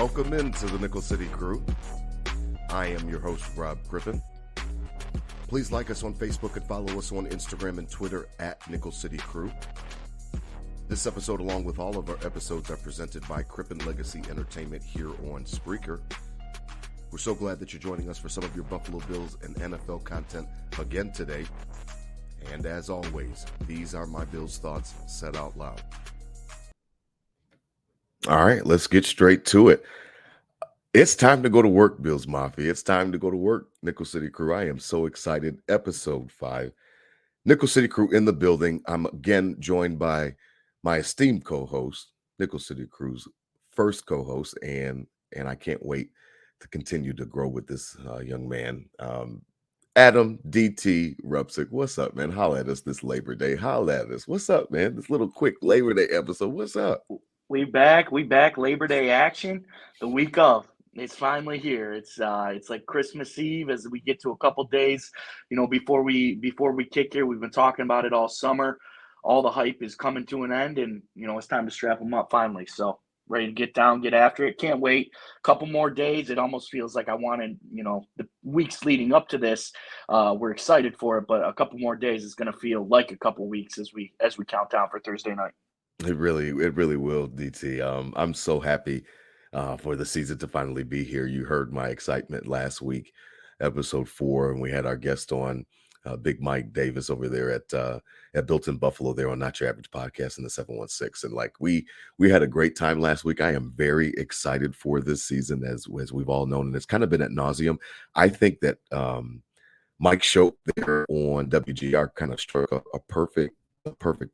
Welcome into the Nickel City Crew. I am your host, Rob Griffin. Please like us on Facebook and follow us on Instagram and Twitter at Nickel City Crew. This episode, along with all of our episodes, are presented by Crippen Legacy Entertainment here on Spreaker. We're so glad that you're joining us for some of your Buffalo Bills and NFL content again today. And as always, these are my Bills thoughts said out loud. All right, let's get straight to it. It's time to go to work, Bills Mafia. It's time to go to work, Nickel City Crew. I am so excited. Episode 5. Nickel City Crew in the building. I'm again joined by my esteemed co-host, Nickel City Crew's first co-host, and I can't wait to continue to grow with this young man. Adam DT Rupsick. What's up, man? Holla at us this Labor Day. Holla at us. What's up, man? This little quick Labor Day episode. What's up? We back Labor Day action. The week of, it's finally here. It's like Christmas Eve as we get to a couple days, before we kick here. We've been talking about it all summer. All the hype is coming to an end, and it's time to strap them up finally. So ready to get down, get after it. Can't wait. A couple more days. It almost feels like I wanted, the weeks leading up to this. We're excited for it, but a couple more days is going to feel like a couple weeks as we count down for Thursday night. It really will, DT. I'm so happy for the season to finally be here. You heard my excitement last week, episode 4, and we had our guest on, Big Mike Davis over there at Built in Buffalo there on Not Your Average Podcast in the 716. And like we had a great time last week. I am very excited for this season, as we've all known, and it's kind of been at nauseum. I think that Mike Shope there on WGR kind of struck a perfect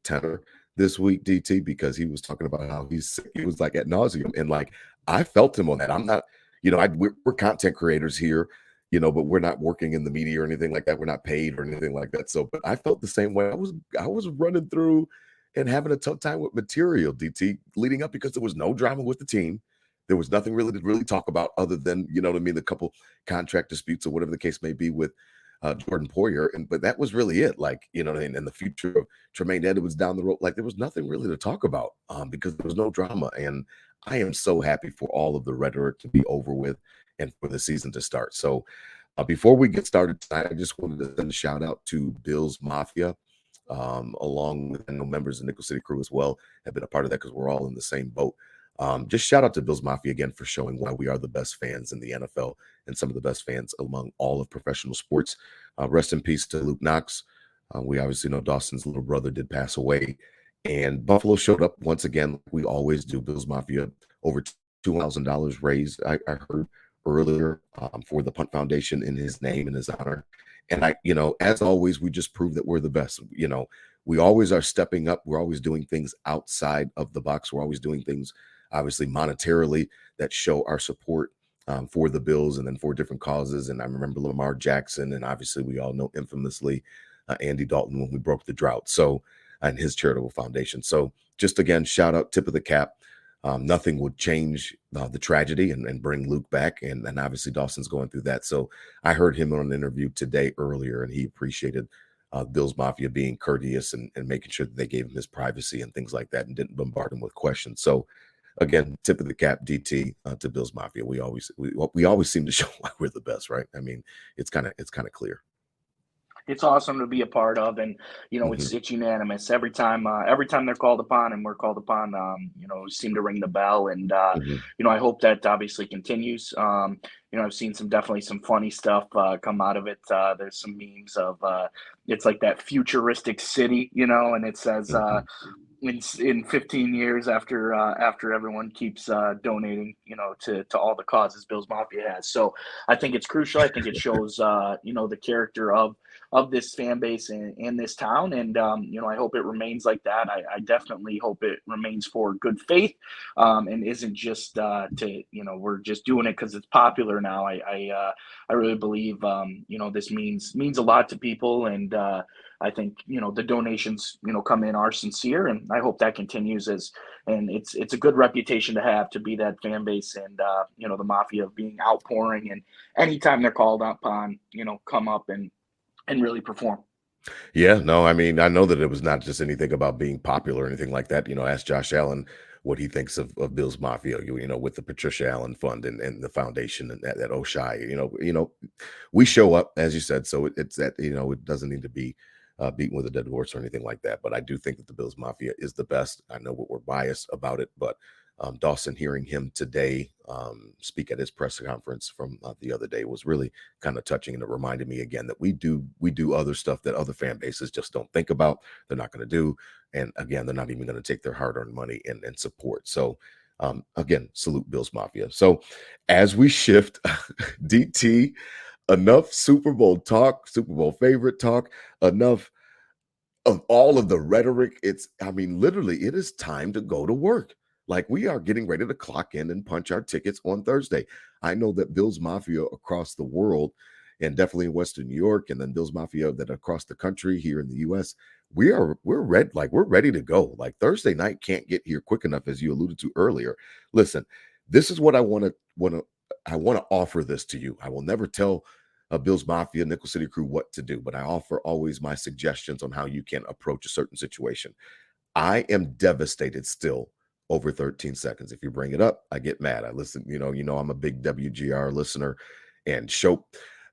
tenor this week, DT, because he was talking about how he's sick. He was like at nauseum, and like I felt him on that. I'm not, we're content creators here, but we're not working in the media or anything like that. We're not paid or anything like that. So, but I felt the same way. I was running through and having a tough time with material, DT, leading up, because there was no drama with the team. There was nothing really to talk about other than, the couple contract disputes or whatever the case may be with Jordan Poyer, but that was really it. Like, and the future of Tremaine Edwards down the road, like there was nothing really to talk about because there was no drama. And I am so happy for all of the rhetoric to be over with and for the season to start. So before we get started tonight, I just wanted to send a shout out to Bills Mafia, along with members of Nickel City Crew as well, have been a part of that because we're all in the same boat. Just shout out to Bills Mafia again for showing why we are the best fans in the NFL and some of the best fans among all of professional sports. Rest in peace to Luke Knox. We obviously know Dawson's little brother did pass away, and Buffalo showed up once again, like we always do. Bills Mafia, over $2,000 raised, I heard earlier, for the Punt Foundation in his name and his honor. And as always, we just prove that we're the best. We always are stepping up. We're always doing things outside of the box. We're always doing things, obviously, monetarily that show our support for the Bills and then for different causes. And I remember Lamar Jackson, and obviously we all know infamously Andy Dalton when we broke the drought. So, and his charitable foundation. So just again, shout out, tip of the cap. Nothing would change the tragedy and bring Luke back. And obviously Dawson's going through that. So I heard him on an interview today earlier, and he appreciated Bills Mafia being courteous and making sure that they gave him his privacy and things like that and didn't bombard him with questions. So again, tip of the cap, DT, to Bills Mafia. We always seem to show why we're the best, right? I mean, it's kind of clear. It's awesome to be a part of, and it's unanimous every time they're called upon and we're called upon. We seem to ring the bell, and I hope that obviously continues. I've seen definitely some funny stuff come out of it. There's some memes of it's like that futuristic city, and it says in 15 years after everyone keeps donating, to all the causes Bills Mafia has. So I think it's crucial. I think it shows the character of this fan base and this town, and I hope it remains like that. I definitely hope it remains for good faith, and isn't just we're just doing it because it's popular now. I really believe this means a lot to people, and I think the donations come in are sincere, and I hope that continues and it's a good reputation to have, to be that fan base and the Mafia of being outpouring, and anytime they're called upon, come up and really perform. Yeah, no, I mean, I know that it was not just anything about being popular or anything like that. Ask Josh Allen what he thinks of Bill's Mafia, with the Patricia Allen Fund and the foundation and that Oshai, we show up, as you said, so it's that, it doesn't need to be beaten with a dead horse or anything like that. But I do think that the Bills Mafia is the best. I know we're biased about it, but Dawson, hearing him today speak at his press conference from the other day was really kind of touching, and it reminded me again that we do other stuff that other fan bases just don't think about. They're not going to do, and again, they're not even going to take their hard-earned money and support. So again, salute Bills Mafia. So as we shift, DT, enough Super Bowl talk, Super Bowl favorite talk, enough of all of the rhetoric. I mean, literally, it is time to go to work. Like, we are getting ready to clock in and punch our tickets on Thursday. I know that Bills Mafia across the world, and definitely in Western New York, and then Bills Mafia that across the country here in the US, we're ready to go. Like, Thursday night can't get here quick enough, as you alluded to earlier. Listen, this is what I want to offer this to you. I will never tell Bills Mafia, Nickel City Crew what to do, but I offer always my suggestions on how you can approach a certain situation. I am devastated still over 13 seconds. If you bring it up, I get mad. I listen, I'm a big WGR listener, and Shope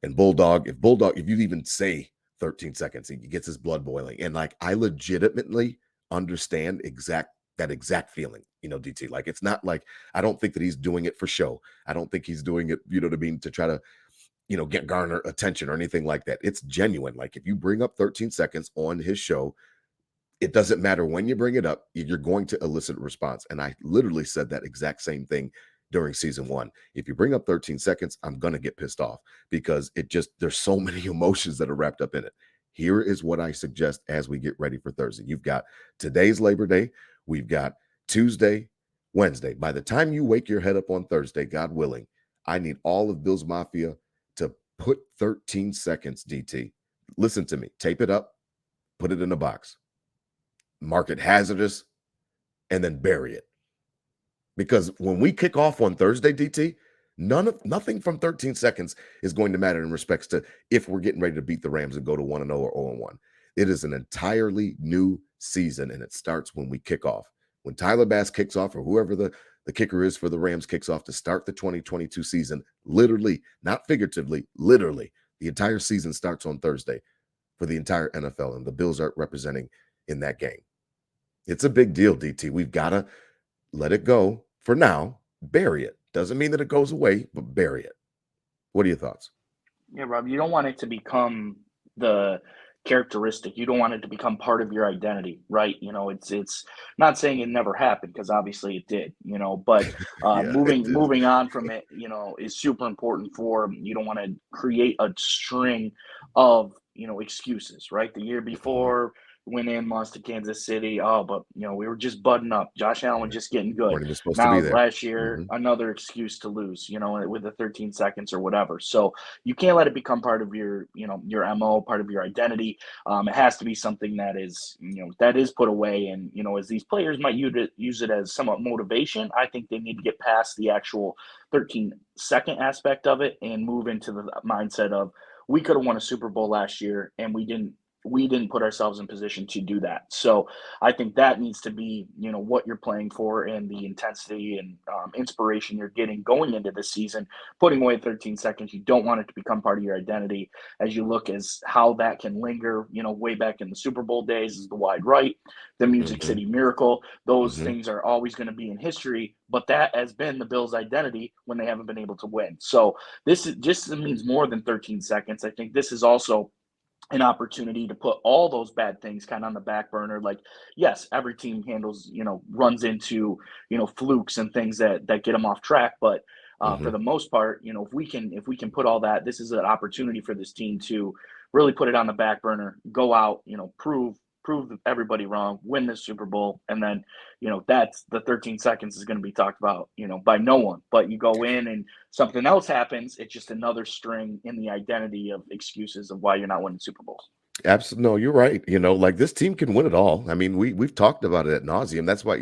and Bulldog. If you even say 13 seconds, he gets his blood boiling. And like, I legitimately understand that exact feeling, DT. Like, it's not like, I don't think that he's doing it for show. I don't think he's doing it, what I mean, to try to get garner attention or anything like that. It's genuine. Like, if you bring up 13 seconds on his show, it doesn't matter when you bring it up, you're going to elicit a response. And I literally said that exact same thing during season one. If you bring up 13 seconds, I'm going to get pissed off because there's so many emotions that are wrapped up in it. Here is what I suggest as we get ready for Thursday. You've got today's Labor Day. We've got Tuesday, Wednesday. By the time you wake your head up on Thursday, God willing, I need all of Bill's Mafia to put 13 seconds, DT. Listen to me. Tape it up, put it in a box, mark it hazardous, and then bury it. Because when we kick off on Thursday, DT, nothing from 13 seconds is going to matter in respects to if we're getting ready to beat the Rams and go to 1-0 or 0-1. It is an entirely new season, and it starts when we kick off. When Tyler Bass kicks off, or whoever the kicker is for the Rams kicks off to start the 2022 season, literally, not figuratively, literally, the entire season starts on Thursday for the entire NFL, and the Bills are representing in that game. It's a big deal, DT. We've got to let it go for now, bury it. Doesn't mean that it goes away, but bury it. What are your thoughts? Yeah, Rob, you don't want it to become the characteristic. You don't want it to become part of your identity, right? It's not saying it never happened because obviously it did, but Yeah, it did. moving on from it, is super important for you don't want to create a string of, excuses, right? The year Mhm. before went in, lost to Kansas City. Oh, but we were just budding up. Josh Allen Yeah. just getting good. Weren't even supposed to be Now there. last year, Mhm. another excuse to lose, with the 13 seconds or whatever. So you can't let it become part of your your mo, part of your identity. It has to be something that is that is put away, and as these players might use it as somewhat motivation, I think they need to get past the actual 13-second aspect of it and move into the mindset of we could have won a Super Bowl last year and we didn't put ourselves in position to do that. So I think that needs to be, what you're playing for and the intensity and inspiration you're getting going into the season. Putting away 13 seconds, you don't want it to become part of your identity as you look as how that can linger. Way back in the Super Bowl days is the wide right, the Music Mhm. City Miracle. Those Mhm. things are always going to be in history, but that has been the Bills' identity when they haven't been able to win. So this is just means more than 13 seconds. I think this is also an opportunity to put all those bad things kind of on the back burner. Like, yes, every team handles, runs into, flukes and things that get them off track. But for Mhm. the most part, if we can put all that, this is an opportunity for this team to really put it on the back burner, go out, prove everybody wrong, win the Super Bowl, and then, that's the 13 seconds is going to be talked about, by no one. But you go in and something else happens, it's just another string in the identity of excuses of why you're not winning Super Bowls. Absolutely, no, you're right. Like, this team can win it all. I mean, we've talked about it at nauseum. That's why,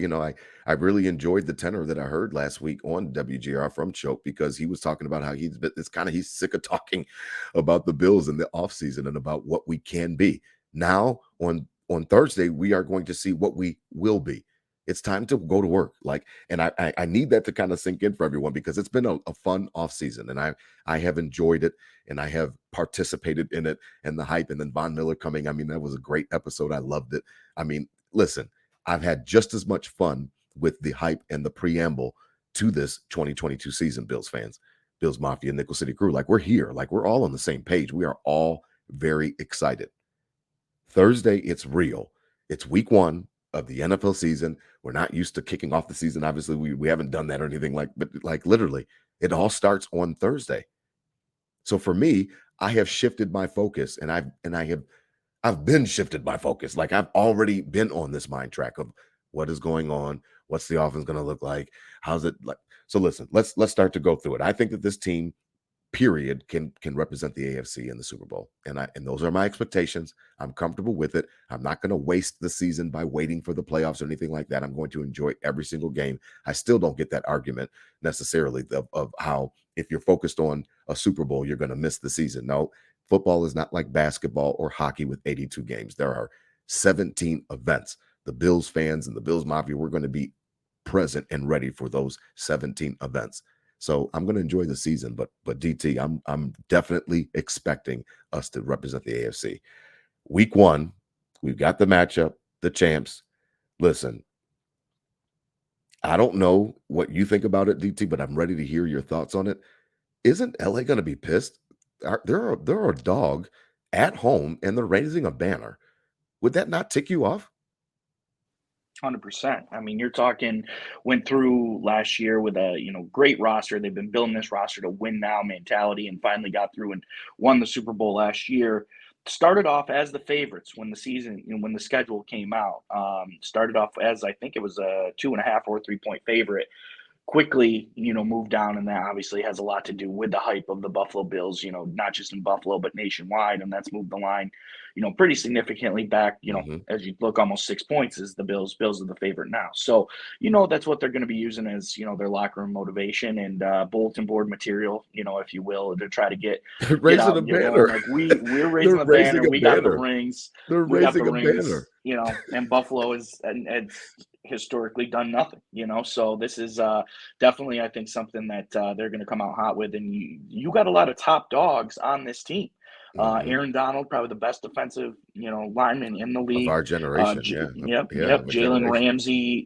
I really enjoyed the tenor that I heard last week on WGR from Choke, because he was talking about how he's sick of talking about the Bills in the offseason and about what we can be. Now on Thursday, we are going to see what we will be. It's time to go to work. Like, and I need that to kind of sink in for everyone because it's been a fun off season, and I have enjoyed it, and I have participated in it, and the hype, and then Von Miller coming. I mean, that was a great episode. I loved it. I mean, listen, I've had just as much fun with the hype and the preamble to this 2022 season, Bills fans, Bills Mafia, Nickel City Crew. Like, we're here. Like, we're all on the same page. We are all very excited. Thursday, it's real. It's week one of the NFL season. We're not used to kicking off the season. Obviously, we haven't done that or anything but like literally, it all starts on Thursday. So for me, I have shifted my focus, and I've been shifted my focus. Like, I've already been on this mind track of what is going on, what's the offense going to look like, how's it like. So listen, let's start to go through it. I think that this team period can represent the AFC in the Super Bowl. And those are my expectations. I'm comfortable with it. I'm not going to waste the season by waiting for the playoffs or anything like that. I'm going to enjoy every single game. I still don't get that argument necessarily of how if you're focused on a Super Bowl, you're going to miss the season. No, football is not like basketball or hockey with 82 games. There are 17 events. The Bills fans and the Bills Mafia, we're going to be present and ready for those 17 events. So I'm going to enjoy the season, but DT, I'm definitely expecting us to represent the AFC. Week one, we've got the matchup, the champs. Listen, I don't know what you think about it, DT, but I'm ready to hear your thoughts on it. Isn't LA going to be pissed? They're a dog at home and they're raising a banner. Would that not tick you off? 100%. I mean, you're talking went through last year with a, great roster. They've been building this roster to win now mentality and finally got through and won the Super Bowl last year. Started off as the favorites when the season, when the schedule came out. Started off as I think it was a 2.5 or 3 point favorite, quickly, moved down, and that obviously has a lot to do with the hype of the Buffalo Bills, not just in Buffalo but nationwide, and that's moved the line, pretty significantly back, Hmm. as you look almost 6 points is the Bills. Bills are the favorite now. So, that's what they're going to be using as, their locker room motivation and bulletin board material, if you will, to try to They're get raising out a and get going. banner. Like we're raising They're the raising banner, a we got the banner. rings, They're we got the raising a banner. rings, and Buffalo is and historically done nothing, so this is definitely, I think, something that they're going to come out hot with. And you got a lot of top dogs on this team. Hmm. Aaron Donald, probably the best defensive, lineman in the Of league. our generation, yeah. Yeah, Yep. of a generation.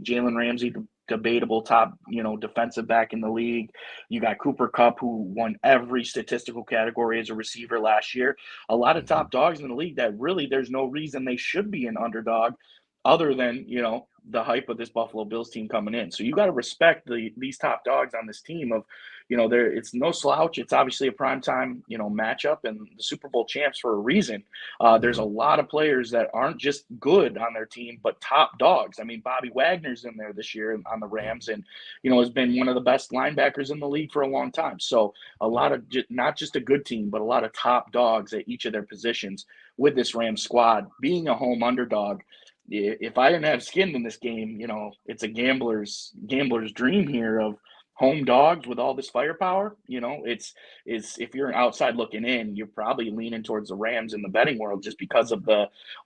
Jalen Ramsey, debatable top, defensive back in the league. You got Cooper Cup, who won every statistical category as a receiver last year. A lot of Mhm. top dogs in the league that really there's no reason they should be an underdog other than, the hype of this Buffalo Bills team coming in. So you got to respect these top dogs on this team of, there it's no slouch. It's obviously a primetime, matchup and the Super Bowl champs for a reason. There's a Mhm. lot of players that aren't just good on their team, but top dogs. I mean, Bobby Wagner's in there this year on the Mhm. Rams and, has been one of the best linebackers in the league for a long time. So a Yeah. lot of not just a good team, but a lot of top dogs at each of their positions with this Rams squad being a home underdog. If I didn't have skin in this game, it's a gambler's dream here of home dogs with all this firepower. It's if you're an outside looking in, you're probably leaning towards the Rams in the betting world just because of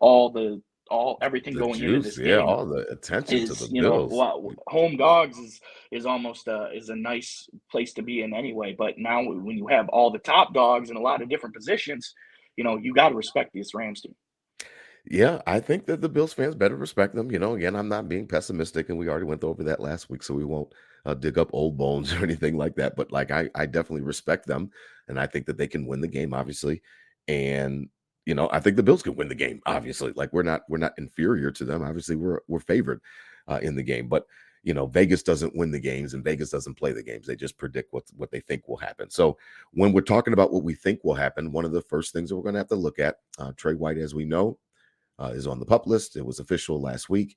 all the all everything The going into juice, this yeah, game all the attention to is, the Bills. home dogs is almost is a nice place to be in anyway. But now when you have all the top dogs in a lot of different positions, you got to respect this Rams team. Yeah, I think that the Bills fans better respect them. Again, I'm not being pessimistic, and we already went over that last week, so we won't dig up old bones or anything like that. But like, I definitely respect them, and I think that they can win the game, obviously. And I think the Bills can win the game, obviously. Like, we're not inferior to them. Obviously, we're favored in the game, but Vegas doesn't win the games, and Vegas doesn't play the games. They just predict what they think will happen. So when we're talking about what we think will happen, one of the first things that we're going to have to look at, Trey White, as we know, is on the pup list. It was official last week.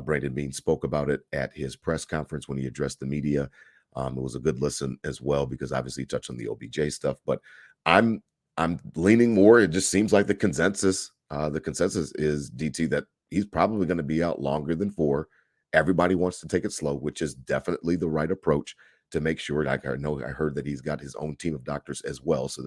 Brandon Bean spoke about it at his press conference when he addressed the media. It was a good listen as well because obviously he touched on the OBJ stuff. But I'm I'm leaning more. It just seems like the consensus is DT that he's probably going to be out longer than 4. Everybody wants to take it slow, which is definitely the right approach to make sure. Like, I heard that he's got his own team of doctors as well, so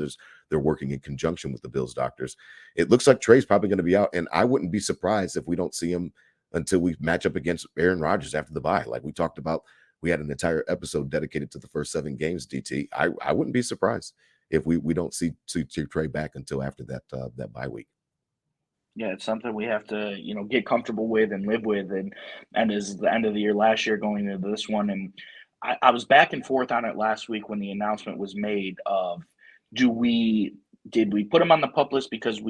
they're working in conjunction with the Bills doctors. It looks like Trey's probably going to be out, and I wouldn't be surprised if we don't see him until we match up against Aaron Rodgers after the bye. Like we talked about, we had an entire episode dedicated to the first 7 games. DT, I wouldn't be surprised if we don't see Trey back until after that bye week. Yeah, it's something we have to, get comfortable with and live with, and as the end of the year last year going into this one, and I was back and forth on it last week when the announcement was made of do we did we put him on the pup list because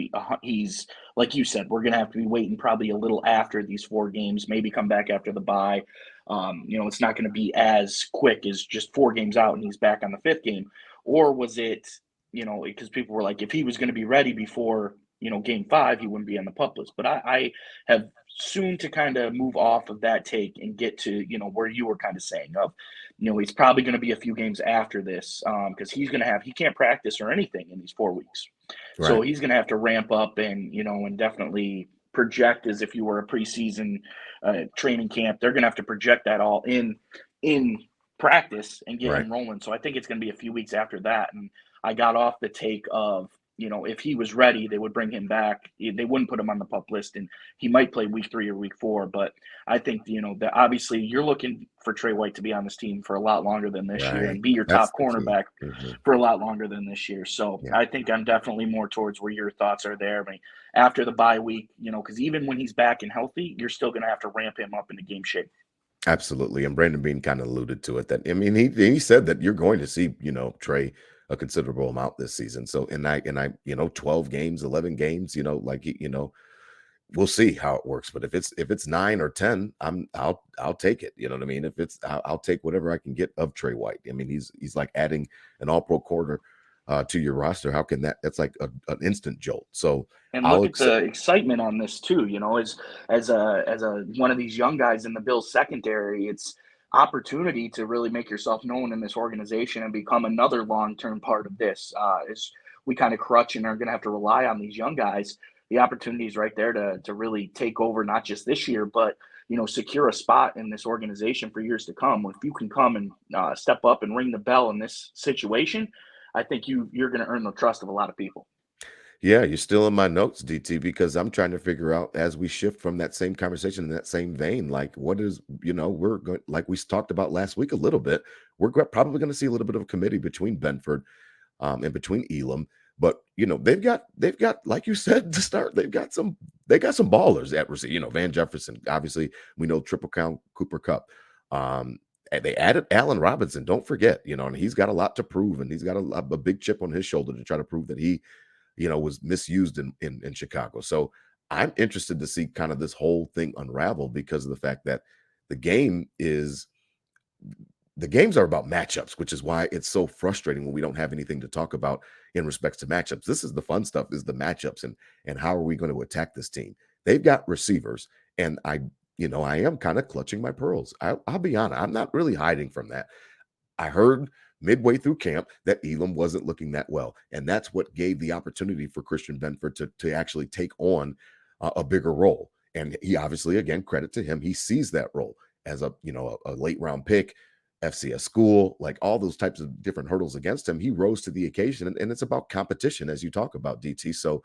he's like you said, we're gonna have to be waiting probably a little after these 4 games, maybe come back after the bye. It's not gonna be as quick as just 4 games out and he's back on the fifth game. Or was it, because people were like, if he was gonna be ready before game 5, he wouldn't be on the pup list. But I have soon to kind of move off of that take and get to, where you were kind of saying of, he's probably going to be a few games after this because he can't practice or anything in these 4 weeks. So Right, he's going to have to ramp up and, and definitely project as if you were a preseason training camp. They're going to have to project that all in practice and get right. him rolling. So I think it's going to be a few weeks after that. And I got off the take of, if he was ready, they would bring him back. They wouldn't put him on the pup list, and he might play week 3 or week 4. But I think, that obviously you're looking for Trey White to be on this team for a lot longer than this year Right. and be your That's top the key. cornerback Mhm. for a lot longer than this year. So Yeah, I think I'm definitely more towards where your thoughts are there. I mean, after the bye week, because even when he's back and healthy, you're still going to have to ramp him up into game shape. absolutely. And Brandon Bean kind of alluded to it. That I mean, he said that you're going to see Trey a considerable amount this season. So and I 12 games, 11 games. Like we'll see how it works. But if it's 9 or 10, I'll take it. You know what I mean? If it's I'll take whatever I can get of Trey White. I mean, he's like adding an All Pro quarter to your roster. How can that's like an instant jolt? So And I'll look at accept. the excitement on this too. As a one of these young guys in the Bills secondary, it's opportunity to really make yourself known in this organization and become another long term part of this. As we kind of crutch and are going to have to rely on these young guys, the opportunity is right there to really take over not just this year, but secure a spot in this organization for years to come. If you can come and step up and ring the bell in this situation, I think you're going to earn the trust of a lot of people. Yeah, you're still in my notes, DT, because I'm trying to figure out as we shift from that same conversation in that same vein, like what is, we're going, like we talked about last week a little bit, probably going to see a little bit of a committee between Benford and between Elam. But they've got like you said to start, they got some ballers at receiver. Van Jefferson, obviously we know triple count Cooper Cup. And they added Allen Robinson. Don't forget, and he's got a lot to prove, and he's got a big chip on his shoulder to try to prove that he was misused in Chicago. So I'm interested to see kind of this whole thing unravel because of the fact that the game is the games are about matchups, which is why it's so frustrating when we don't have anything to talk about in respects to matchups. This is the fun stuff, is the matchups and how are we going to attack this team? They've got receivers, and I am kind of clutching my pearls. I'll be honest, I'm not really hiding from that. I heard midway through camp that Elam wasn't looking that well, and that's what gave the opportunity for Christian Benford to actually take on a bigger role. And he obviously, again, credit to him, he sees that role as a late round pick, FCS school, like all those types of different hurdles against him. He rose to the occasion, and it's about competition, as you talk about, DT. So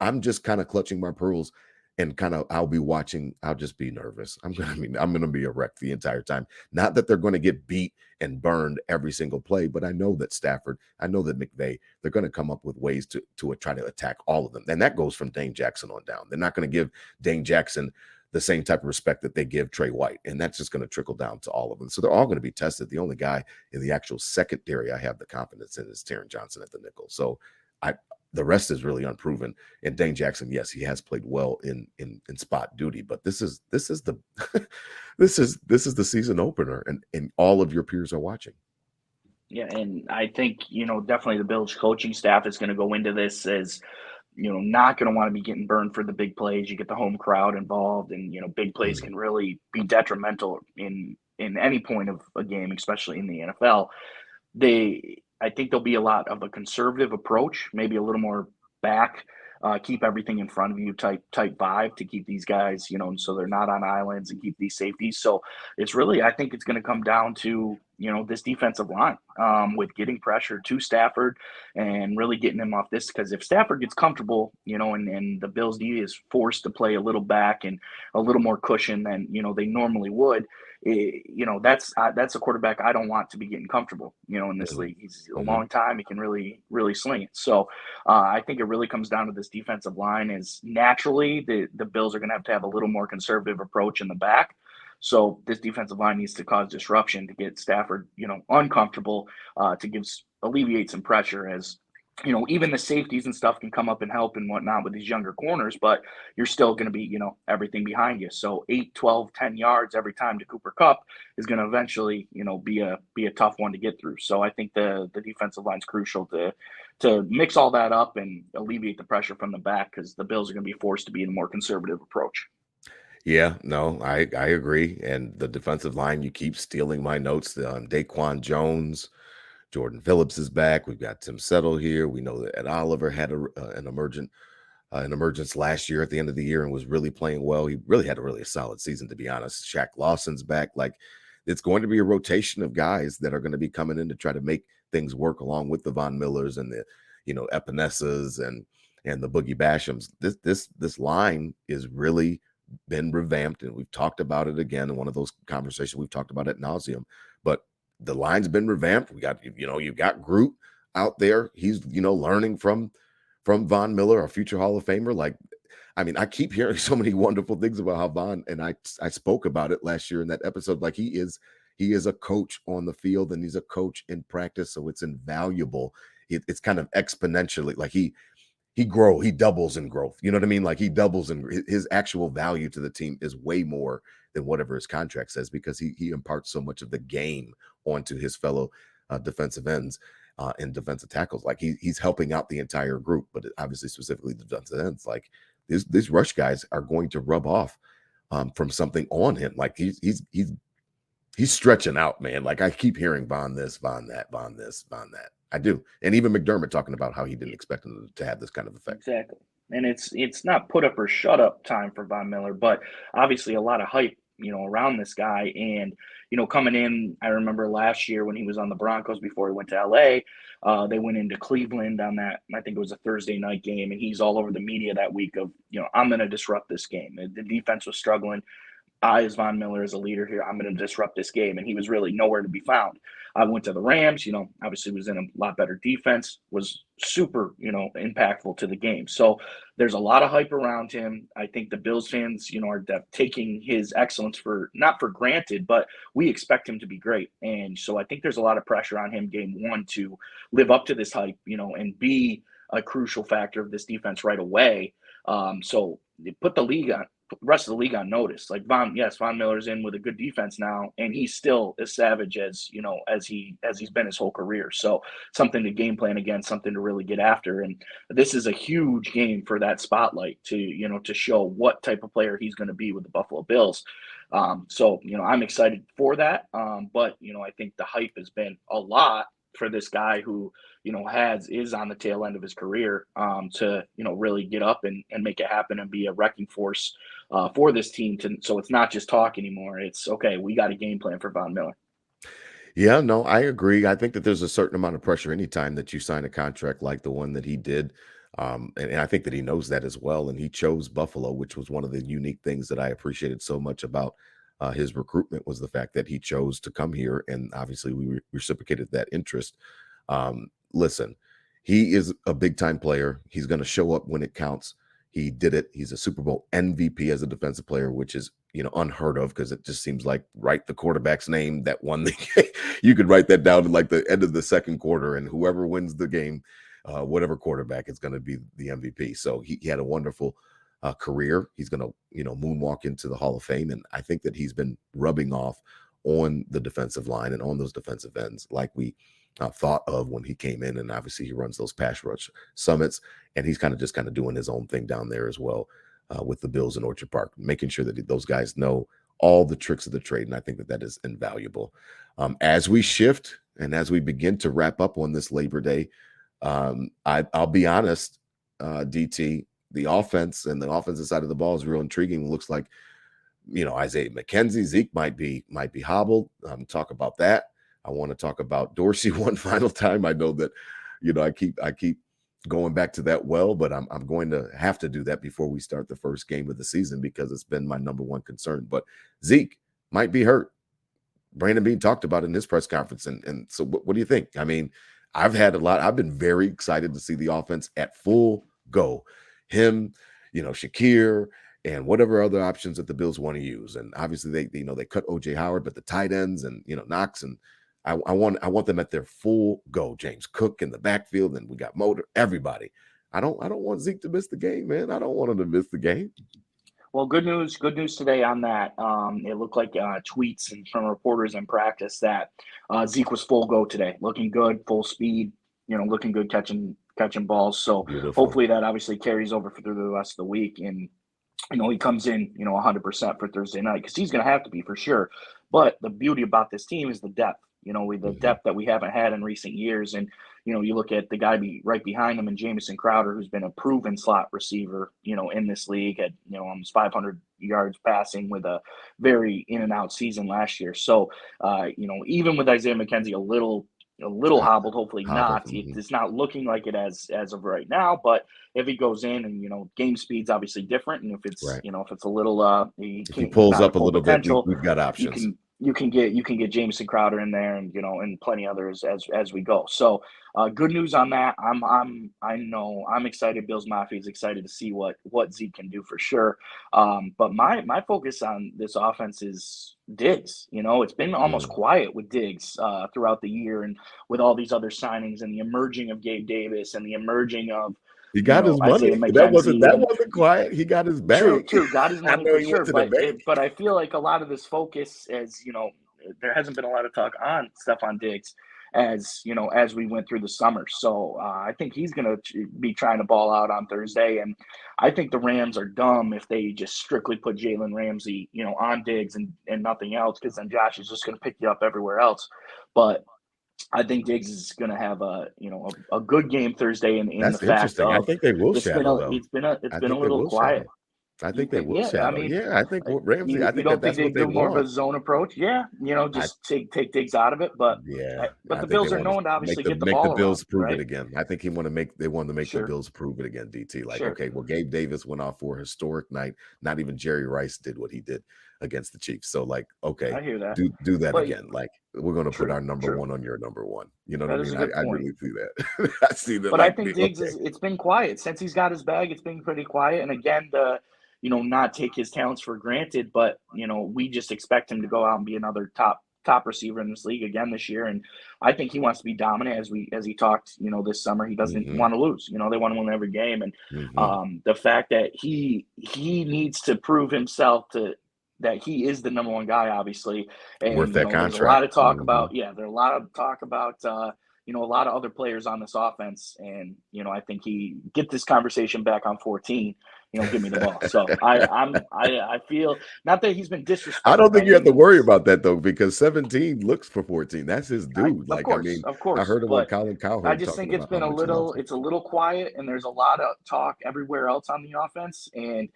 I'm just kind of clutching my pearls and kind of I'll be watching. I'll just be nervous. I'm gonna be a wreck the entire time. Not that they're going to get beat and burned every single play, but I know that Stafford, I know that McVay, they're going to come up with ways to try to attack all of them. And that goes from Dane Jackson on down. They're not going to give Dane Jackson the same type of respect that they give Trey White. And that's just going to trickle down to all of them. So they're all going to be tested. The only guy in the actual secondary I have the confidence in is Taron Johnson at the nickel. So I the rest is really unproven. And Dane Jackson, yes, he has played well in spot duty, but this is the this is the season opener, and all of your peers are watching. Yeah, and I think, definitely the Bills coaching staff is going to go into this as, not going to want to be getting burned for the big plays. You get the home crowd involved, and big plays Mhm. can really be detrimental in any point of a game, especially in the NFL. I think there'll be a lot of a conservative approach, maybe a little more back, keep everything in front of you type vibe to keep these guys, so they're not on islands and keep these safeties. So it's really, I think it's going to come down to, this defensive line with getting pressure to Stafford and really getting him off this. Because if Stafford gets comfortable, and the Bills D is forced to play a little back and a little more cushion than they normally would, that's a quarterback I don't want to be getting comfortable, in this Mhm. league. He's a Mhm. long time. He can really, really sling it. So I think it really comes down to this defensive line is naturally the Bills are going to have a little more conservative approach in the back. So this defensive line needs to cause disruption to get Stafford, uncomfortable, to alleviate some pressure as even the safeties and stuff can come up and help and whatnot with these younger corners, but you're still going to be, everything behind you. So 8, 12, 10 yards every time to Cooper Cup is going to eventually, be a tough one to get through. So I think the defensive line's crucial to mix all that up and alleviate the pressure from the back because the Bills are going to be forced to be in a more conservative approach. Yeah, no, I agree. And the defensive line, you keep stealing my notes. Daquan Jones, Jordan Phillips is back. We've got Tim Settle here. We know that Ed Oliver had an emergence last year at the end of the year and was really playing well. He really had a solid season, to be honest. Shaq Lawson's back. Like, it's going to be a rotation of guys that are going to be coming in to try to make things work along with the Von Millers and the, Epinessas and the Boogie Bashams. This line is really been revamped, and we've talked about it again in one of those conversations we've talked about at nauseum. But the line's been revamped. We got, you've got Groot out there. He's, learning from Von Miller, a future Hall of Famer. Like, I mean, I keep hearing so many wonderful things about how Von, and I spoke about it last year in that episode. Like, he is a coach on the field and he's a coach in practice, so it's invaluable. It's kind of exponentially like he doubles in growth. You know what I mean? Like, he doubles in his actual value to the team is way more than whatever his contract says because he imparts so much of the game onto his fellow defensive ends and defensive tackles. Like, he's helping out the entire group, but obviously specifically the defensive ends. Like, these rush guys are going to rub off from something on him. Like, he's stretching out, man. Like, I keep hearing Von this, Von that, Von this, Von that. I do. And even McDermott talking about how he didn't expect him to have this kind of effect. Exactly. And it's not put up or shut up time for Von Miller, but obviously a lot of hype, around this guy. And, coming in, I remember last year when he was on the Broncos before he went to LA, they went into Cleveland on that, I think it was a Thursday night game, and he's all over the media that week of, I'm going to disrupt this game. The defense was struggling. I, as Von Miller, as a leader here, I'm going to disrupt this game. And he was really nowhere to be found. I went to the Rams, obviously was in a lot better defense, was super, impactful to the game. So there's a lot of hype around him. I think the Bills fans, are taking his excellence for not for granted, but we expect him to be great. And so I think there's a lot of pressure on him game one to live up to this hype, and be a crucial factor of this defense right away. So put the rest of the league on notice. Like Von Miller's in with a good defense now, and he's still as savage as he's been his whole career. So something to game plan against, something to really get after. And this is a huge game for that spotlight to show what type of player he's going to be with the Buffalo Bills. So I'm excited for that. But I think the hype has been a lot for this guy who is on the tail end of his career, to really get up and make it happen and be a wrecking force for this team. So it's not just talk anymore. It's okay. We got a game plan for Von Miller. Yeah, no, I agree. I think that there's a certain amount of pressure anytime that you sign a contract like the one that he did. And I think that he knows that as well. And he chose Buffalo, which was one of the unique things that I appreciated so much about his recruitment was the fact that he chose to come here. And obviously we reciprocated that interest. Listen, he is a big time player. He's going to show up when it counts. He did it. He's a Super Bowl MVP as a defensive player, which is unheard of because it just seems like write the quarterback's name that won the game. You could write that down to like the end of the second quarter, and whoever wins the game, whatever quarterback is going to be the MVP. So he had a wonderful career. He's going to moonwalk into the Hall of Fame, and I think that he's been rubbing off on the defensive line and on those defensive ends like we thought of when he came in. And obviously he runs those pass rush summits, and he's kind of doing his own thing down there as well with the Bills in Orchard Park, making sure that those guys know all the tricks of the trade. And I think that that is invaluable. As we shift and as we begin to wrap up on this Labor Day, I'll be honest, DT, the offense and the offensive side of the ball is real intriguing. It looks like, Isaiah McKenzie, Zeke might be hobbled. Talk about that. I want to talk about Dorsey one final time. I know that, I keep going back to that well, but I'm going to have to do that before we start the first game of the season because it's been my number one concern. But Zeke might be hurt. Brandon Beane talked about it in his press conference. And so what do you think? I mean, I've been very excited to see the offense at full go. Him, Shakir, and whatever other options that the Bills want to use. And obviously they cut OJ Howard, but the tight ends and Knox, and I want them at their full go. James Cook in the backfield, and we got Motor, everybody. I don't want Zeke to miss the game, man. I don't want him to miss the game. Well, good news today on that. It looked like tweets and from reporters in practice that Zeke was full go today, looking good, full speed, looking good, catching balls. So Beautiful. hopefully that obviously carries over through the rest of the week, and he comes in 100% for Thursday night because he's going to have to be for sure. But the beauty about this team is the depth. The Mhm. depth that we haven't had in recent years, and you look at the guy right behind him, and Jamison Crowder, who's been a proven slot receiver, in this league at almost 500 yards passing with a very in and out season last year. So, even with Isaiah McKenzie a little Uh, hobbled, hopefully Hobble. not. Mhm. It's not looking like it as of right now, but if he goes in and game speed's obviously different, and if it's Right. if it's a little If he he's pulls not at up a full little bit, potential, we've got you options. can you can get Jameson Crowder in there, and and plenty others as we go. So good news on that. I know I'm excited. Bills Mafia is excited to see what Zeke can do for sure. But my focus on this offense is Diggs. It's been almost Mm. quiet with Diggs throughout the year, and with all these other signings and the emerging of Gabe Davis and the emerging of He got his Isaiah money. That wasn't McKenzie that and wasn't quiet. He got his true, bag. true. Got his I money know for he went sure, to the bank. but I feel like a lot of this focus, as there hasn't been a lot of talk on Stephon Diggs as we went through the summer. So I think he's going to be trying to ball out on Thursday, and I think the Rams are dumb if they just strictly put Jalen Ramsey, on Diggs and nothing else, because then Josh is just going to pick you up everywhere else. But I think Diggs is going to have a good game Thursday in the That's fact interesting. I of think they will shadow though. it's I been a think they little will quiet. shadow. I You think they think, will yeah? I shadow. mean, Yeah, I think Ramsey. I you think that don't think that's they what they do more of want. a zone approach? Yeah, I just take Diggs out of it. But Yeah, I the think they Bills are want to known to make obviously the get the make the ball around, Bills prove it right? again. I think they want to make the Sure, Bills prove it again, DT. Like, sure. okay, well, Gabe Davis went off for a historic night. Not even Jerry Rice did what he did against the Chiefs. So, like, okay, I hear that. do that But again. Like, we're gonna put true, our number true. one on your number one. You know what I That is mean? a I, good I point. really see that. I see that But I like think the Diggs okay. is it's been quiet since he's got his bag. It's been pretty quiet. And again, not take his talents for granted, but we just expect him to go out and be another top receiver in this league again this year. And I think he wants to be dominant as he talked, this summer. He doesn't Hmm. want to lose. They want to win every game. And Hmm. the fact that he needs to prove himself to that he is the number one guy, obviously. Worth And that there's a lot contract. of talk Hmm. about there's a lot of talk about a lot of other players on this offense. And, I think he get this conversation back on 14, give me the ball. So I feel not that he's been I disrespected don't by think you have any to worry means. about that though, because 17 looks for 14. That's his dude. Like, I mean, Of I course, heard him on but Colin I Cowherd just talking think it's about how been much he loves him. it's a little quiet, and there's a lot of talk everywhere else on the offense. And,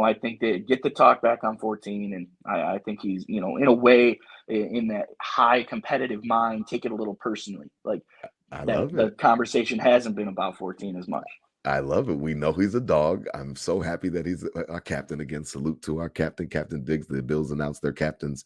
I think they get the talk back on 14, and I think he's, in a way, in that high competitive mind, take it a little personally. Like I that love the it. conversation hasn't been about 14 as much. I love it. We know he's a dog. I'm so happy that he's our captain again. Salute to our captain, Captain Diggs. The Bills announced their captains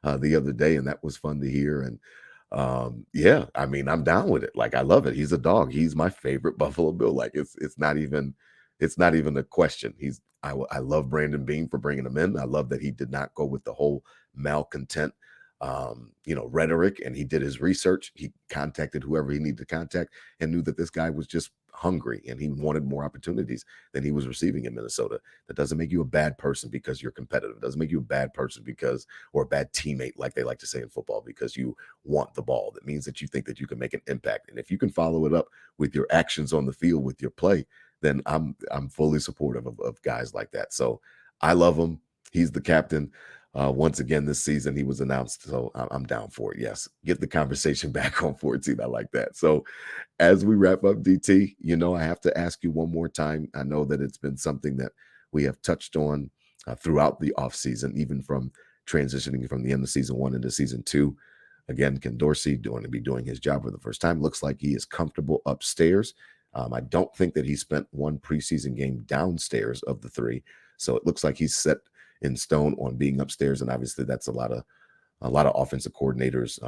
the other day, and that was fun to hear. And yeah, I mean, I'm down with it. Like, I love it. He's a dog. He's my favorite Buffalo Bill. Like, it's not even a question. I love Brandon Bean for bringing him in. I love that he did not go with the whole malcontent rhetoric, and he did his research. He contacted whoever he needed to contact and knew that this guy was just hungry and he wanted more opportunities than he was receiving in Minnesota. That doesn't make you a bad person because you're competitive. It doesn't make you a bad person or a bad teammate, like they like to say in football, because you want the ball. That means that you think that you can make an impact. And if you can follow it up with your actions on the field, with your play, then I'm fully supportive of guys like that. So I love him. He's the captain. Once again this season, he was announced, so I'm down for it. Yes, get the conversation back on 14. I like that. So as we wrap up, DT, I have to ask you one more time. I know that it's been something that we have touched on throughout the offseason, even from transitioning from the end of season one into season two. Again, Ken Dorsey going to be doing his job for the first time. Looks like he is comfortable upstairs. I don't think that he spent one preseason game downstairs of the three, so it looks like he's set in stone on being upstairs. And obviously, that's a lot of offensive coordinators,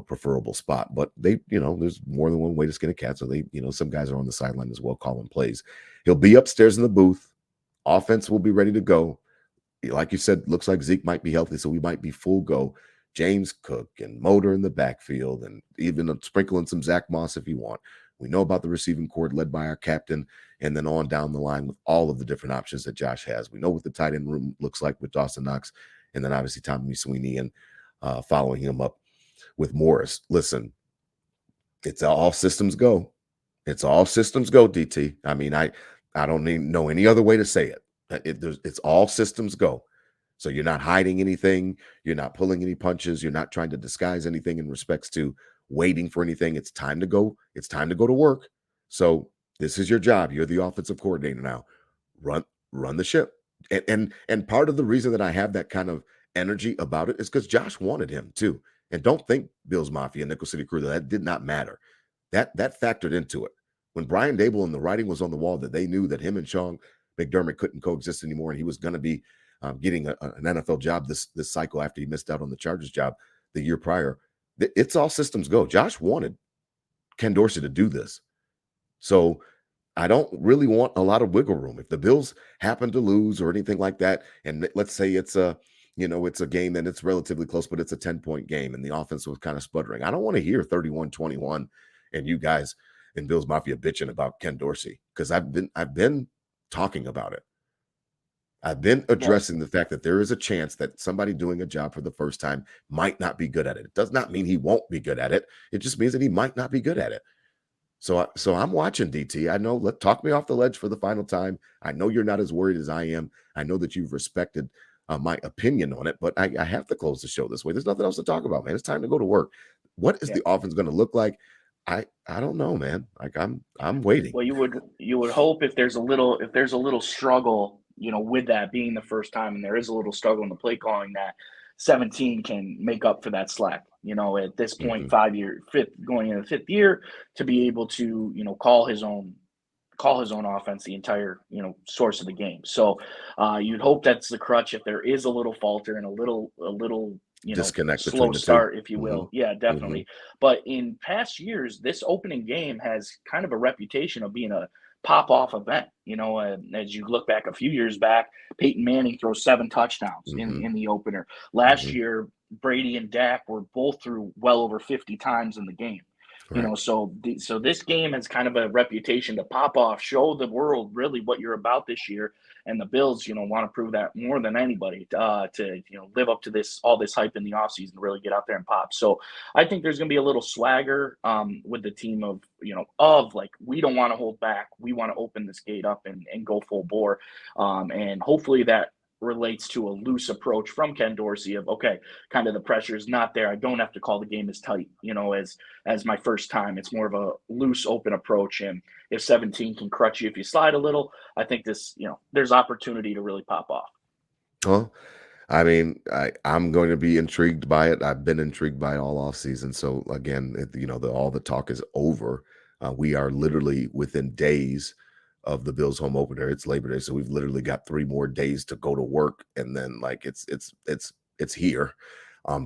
preferable spot. But there's more than one way to skin a cat. So some guys are on the sideline as well calling plays. He'll be upstairs in the booth. Offense will be ready to go. Like you said, looks like Zeke might be healthy, so we might be full go. James Cook and Motor in the backfield, and even sprinkling some Zach Moss if you want. We know about the receiving cord led by our captain, and then on down the line with all of the different options that Josh has. We know what the tight end room looks like with Dawson Knox, and then obviously Tommy Sweeney and following him up with Morris. Listen, it's all systems go. It's all systems go, DT. I mean, I don't know any other way to say it. It's all systems go. So you're not hiding anything. You're not pulling any punches. You're not trying to disguise anything in respects to waiting for anything. It's time to go. It's time to go to work. So this is your job. You're the offensive coordinator now. Run the ship. And part of the reason that I have that kind of energy about it is because Josh wanted him too. And don't think Bills Mafia, Nickel City Crew, that did not matter. That factored into it. When Brian Dable and the writing was on the wall that they knew that him and Sean McDermott couldn't coexist anymore, and he was going to be getting an NFL job this cycle after he missed out on the Chargers job the year prior. It's all systems go. Josh wanted Ken Dorsey to do this. So I don't really want a lot of wiggle room. If the Bills happen to lose or anything like that, and let's say it's a game and it's relatively close, but it's a 10-point game and the offense was kind of sputtering, I don't want to hear 31-21 and you guys in Bills Mafia bitching about Ken Dorsey, because I've been talking about it. I've been addressing the fact that there is a chance that somebody doing a job for the first time might not be good at it. It does not mean he won't be good at it. It just means that he might not be good at it. So I'm watching, DT. I know, talk me off the ledge for the final time. I know you're not as worried as I am. I know that you've respected my opinion on it, but I have to close the show this way. There's nothing else to talk about, man. It's time to go to work. What is the offense going to look like? I don't know, man. Like I'm waiting. Well, you would hope if there's a little struggle, with that being the first time, and there is a little struggle in the play calling, that 17 can make up for that slack. At this point, going into the fifth year, to be able to call his own offense the entire source of the game. So you'd hope that's the crutch if there is a little falter and a little disconnect slow between the start, two. if you will. Yeah, definitely. But in past years, this opening game has kind of a reputation of being a pop off event. As you look back a few years back, Peyton Manning throws 7 touchdowns in the opener. Last year, Brady and Dak were both through well over 50 times in the game. Right. So this game has kind of a reputation to pop off, show the world really what you're about this year. And the Bills, want to prove that more than anybody to live up to all this hype in the offseason to really get out there and pop. So I think there's going to be a little swagger with the team of like, we don't want to hold back. We want to open this gate up and go full bore. And hopefully that relates to a loose approach from Ken Dorsey of, okay, kind of the pressure is not there. I don't have to call the game as tight, as my first time. It's more of a loose, open approach. And if 17 can crutch you if you slide a little, I think there's opportunity to really pop off. Well, I mean, I'm going to be intrigued by it. I've been intrigued by it all off season. So again, all the talk is over. We are literally within days of the Bills home opener. It's Labor Day, so we've literally got 3 more days to go to work, and then like it's here.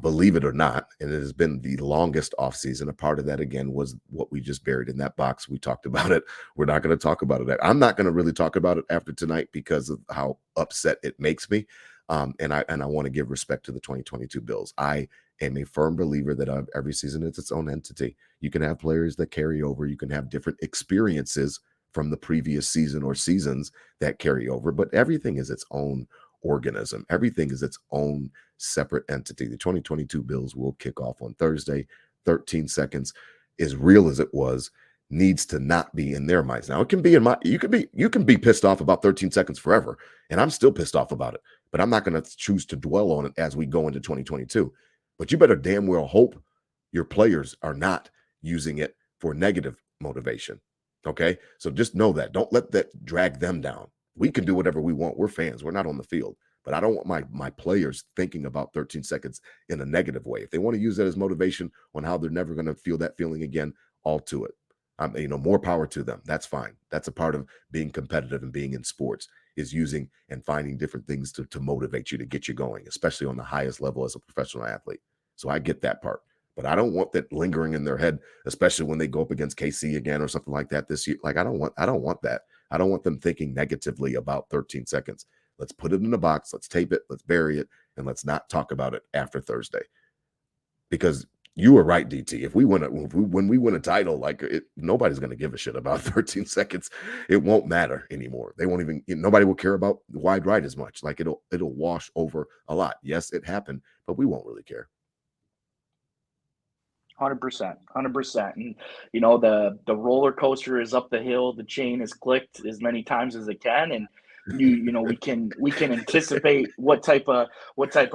Believe it or not, and it has been the longest offseason. A part of that, again, was what we just buried in that box. We talked about it. We're not going to talk about it. I'm not going to really talk about it after tonight because of how upset it makes me. And I want to give respect to the 2022 Bills. I am a firm believer that every season is its own entity. You can have players that carry over. You can have different experiences from the previous season or seasons that carry over, but everything is its own organism. Everything is its own separate entity. The 2022 Bills will kick off on Thursday. 13 seconds, as real as it was, needs to not be in their minds. Now, it can be you can be pissed off about 13 seconds forever, and I'm still pissed off about it, but I'm not going to choose to dwell on it as we go into 2022. But you better damn well hope your players are not using it for negative motivation. Okay? So just know that. Don't let that drag them down. We can do whatever we want. We're fans. We're not on the field. But I don't want my players thinking about 13 seconds in a negative way. If they want to use that as motivation on how they're never going to feel that feeling again, all to it. More power to them. That's fine. That's a part of being competitive and being in sports, is using and finding different things to motivate you, to get you going, especially on the highest level as a professional athlete. So I get that part. But I don't want that lingering in their head, especially when they go up against KC again or something like that this year. Like I don't want that. I don't want them thinking negatively about 13 seconds. Let's put it in a box, let's tape it, let's bury it, and let's not talk about it after Thursday. Because you were right, DT. When we win a title, like nobody's going to give a shit about 13 seconds. It won't matter anymore. They won't even. Nobody will care about the wide right as much. Like it'll wash over a lot. Yes, it happened, but we won't really care. 100%, 100%. And the roller coaster is up the hill. The chain is clicked as many times as it can, and we can anticipate what type of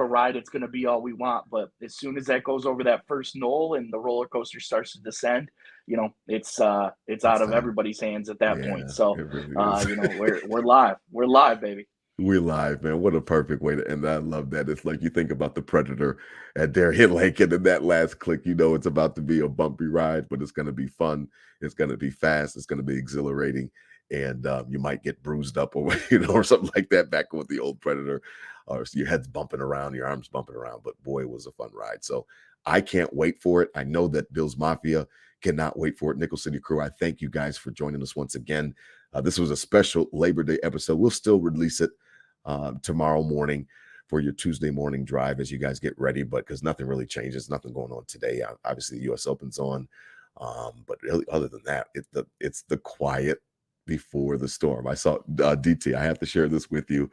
ride it's going to be all we want. But as soon as that goes over that first knoll and the roller coaster starts to descend, it's out It's of time. everybody's hands at that point. Yeah, So, it really is. we're live. We're live, baby. We're live, man. What a perfect way to end. I love that. It's like you think about the Predator at their hit lake, and in that last click, it's about to be a bumpy ride, but it's going to be fun. It's going to be fast. It's going to be exhilarating, and you might get bruised up or or something like that back with the old Predator, or your head's bumping around, your arms bumping around. But boy, it was a fun ride. So I can't wait for it. I know that Bills Mafia cannot wait for it. Nickel City Crew, I thank you guys for joining us once again. This was a special Labor Day episode. We'll still release it tomorrow morning for your Tuesday morning drive as you guys get ready, but because nothing really changes, nothing going on today. Obviously, the U.S. Open's on, but really, other than that, it's the quiet before the storm. I saw DT. I have to share this with you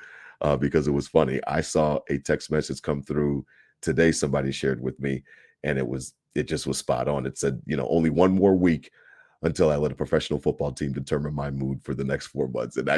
because it was funny. I saw a text message come through today. Somebody shared with me, and it just was spot on. It said, only one more week until I let a professional football team determine my mood for the next 4 months. And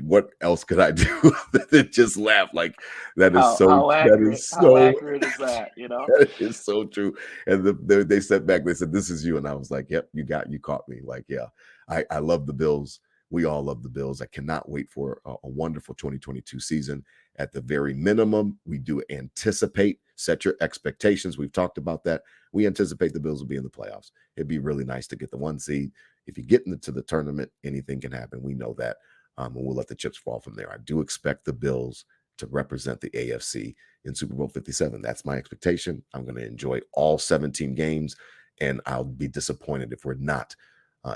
what else could I do than just laugh? Like that is How so, how that accurate is how so, accurate is that? that is so true. And they sat back, they said, "This is you." And I was like, "Yep, you caught me." Like, yeah, I love the Bills. We all love the Bills. I cannot wait for a wonderful 2022 season. At the very minimum, we do anticipate, set your expectations. We've talked about that. We anticipate the Bills will be in the playoffs. It'd be really nice to get the 1 seed. If you get into the tournament, anything can happen. We know that. And we'll let the chips fall from there. I do expect the Bills to represent the AFC in Super Bowl 57. That's my expectation. I'm going to enjoy all 17 games, and I'll be disappointed if we're not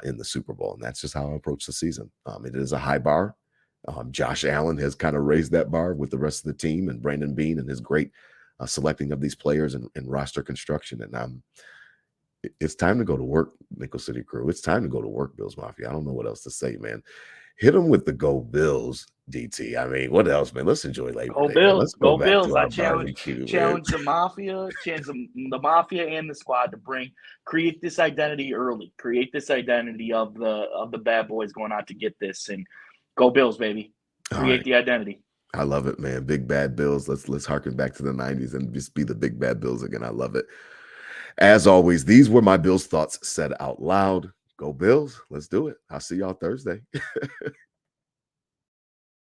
in the Super Bowl. And that's just how I approach the season. It is a high bar. Josh Allen has kind of raised that bar with the rest of the team, and Brandon Beane and his great selecting of these players and roster construction. And it's time to go to work, Nickel City Crew. It's time to go to work, Bills Mafia. I don't know what else to say, man. Hit them with the Go Bills, DT. I mean, what else, man? Let's enjoy Labor Go Day, man. Bills, Let's go go back Bills. to I our challenge barbecue, man. challenge the mafia, challenge the mafia and the squad to create this identity early. Create this identity of the bad boys going out to get this, and go Bills, baby. All Create right. the identity. I love it, man. Big bad Bills. Let's harken back to the 90s and just be the big bad Bills again. I love it. As always, these were my Bills thoughts said out loud. Go Bills. Let's do it. I'll see y'all Thursday.